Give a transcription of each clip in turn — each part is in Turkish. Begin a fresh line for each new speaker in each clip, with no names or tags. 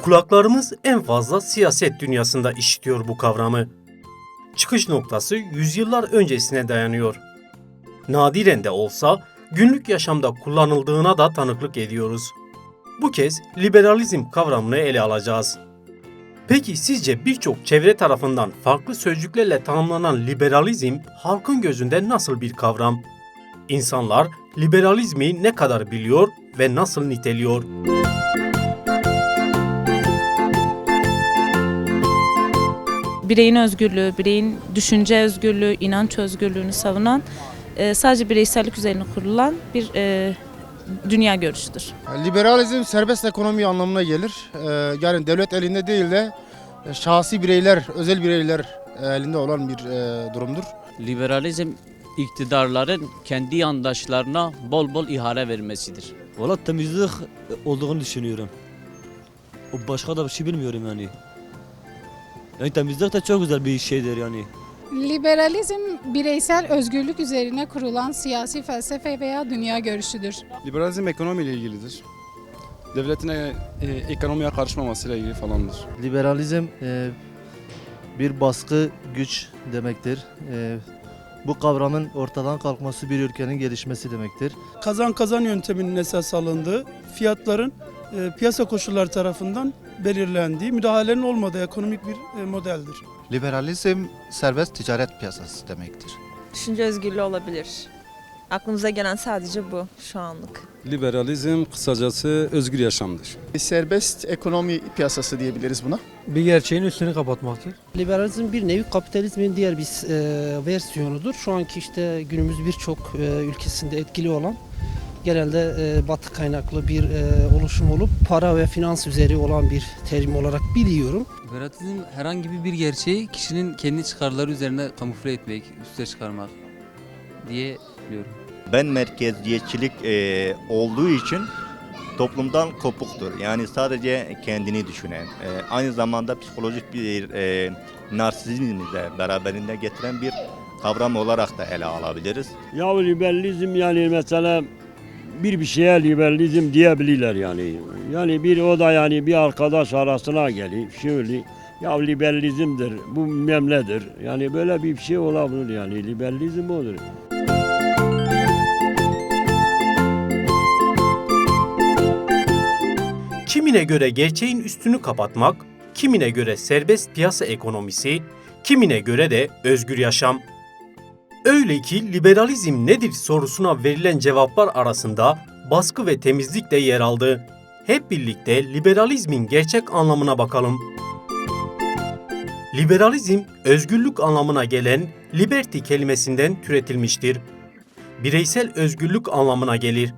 Kulaklarımız en fazla siyaset dünyasında işitiyor bu kavramı. Çıkış noktası yüzyıllar öncesine dayanıyor. Nadiren de olsa günlük yaşamda kullanıldığına da tanıklık ediyoruz. Bu kez liberalizm kavramını ele alacağız. Peki sizce birçok çevre tarafından farklı sözcüklerle tanımlanan liberalizm halkın gözünde nasıl bir kavram? İnsanlar liberalizmi ne kadar biliyor ve nasıl niteliyor?
Bireyin özgürlüğü, bireyin düşünce özgürlüğü, inanç özgürlüğünü savunan, sadece bireysellik üzerine kurulan bir dünya görüşüdür.
Liberalizm serbest ekonomi anlamına gelir. Yani devlet elinde değil de şahsi bireyler, özel bireyler elinde olan bir durumdur.
Liberalizm iktidarların kendi yandaşlarına bol bol ihale vermesidir.
Valla temizlik olduğunu düşünüyorum. O başka da bir şey bilmiyorum yani. Yani temizlik de çok güzel bir şeydir yani.
Liberalizm, bireysel özgürlük üzerine kurulan siyasi felsefe veya dünya görüşüdür.
Liberalizm ekonomiyle ilgilidir. Devletin ekonomiye karışmamasıyla ilgili falandır.
Liberalizm bir baskı güç demektir. Bu kavramın ortadan kalkması bir ülkenin gelişmesi demektir.
Kazan yönteminin esas alındığı, fiyatların piyasa koşulları tarafından belirlendiği, müdahalenin olmadığı ekonomik bir modeldir.
Liberalizm serbest ticaret piyasası demektir.
Düşünce özgürlüğü olabilir. Aklımıza gelen sadece bu şu anlık.
Liberalizm kısacası özgür yaşamdır.
Serbest ekonomi piyasası diyebiliriz buna.
Bir gerçeğin üstünü kapatmaktır.
Liberalizm bir nevi kapitalizmin diğer bir versiyonudur. Şu anki işte günümüz birçok ülkesinde etkili olan, genelde batı kaynaklı bir oluşum olup para ve finans üzeri olan bir terim olarak biliyorum.
Liberalizm herhangi bir gerçeği kişinin kendi çıkarları üzerine kamufle etmek, üste çıkarmak diye biliyorum.
Ben merkeziyetçilik olduğu için toplumdan kopuktur. Yani sadece kendini düşünen, aynı zamanda psikolojik bir narsizmi de beraberinde getiren bir kavram olarak da ele alabiliriz.
Ya liberalizm yani mesela bir şeye liberalizm diyebilirler yani. Yani bir o da yani bir arkadaş arasına gelip şöyle ya liberalizmdir, bu memledir. Yani böyle bir şey olabilir yani liberalizm olur.
Kimine göre gerçeğin üstünü kapatmak, kimine göre serbest piyasa ekonomisi, kimine göre de özgür yaşam. Öyle ki liberalizm nedir sorusuna verilen cevaplar arasında baskı ve temizlik de yer aldı. Hep birlikte liberalizmin gerçek anlamına bakalım. Liberalizm, özgürlük anlamına gelen liberty kelimesinden türetilmiştir. Bireysel özgürlük anlamına gelir.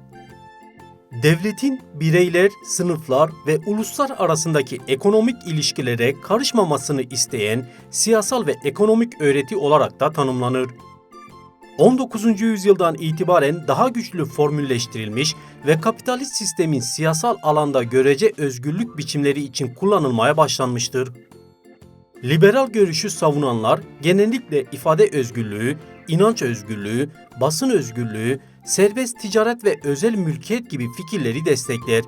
Devletin bireyler, sınıflar ve uluslar arasındaki ekonomik ilişkilere karışmamasını isteyen siyasal ve ekonomik öğreti olarak da tanımlanır. 19. yüzyıldan itibaren daha güçlü formülleştirilmiş ve kapitalist sistemin siyasal alanda görece özgürlük biçimleri için kullanılmaya başlanmıştır. Liberal görüşü savunanlar genellikle ifade özgürlüğü, inanç özgürlüğü, basın özgürlüğü, serbest ticaret ve özel mülkiyet gibi fikirleri destekler.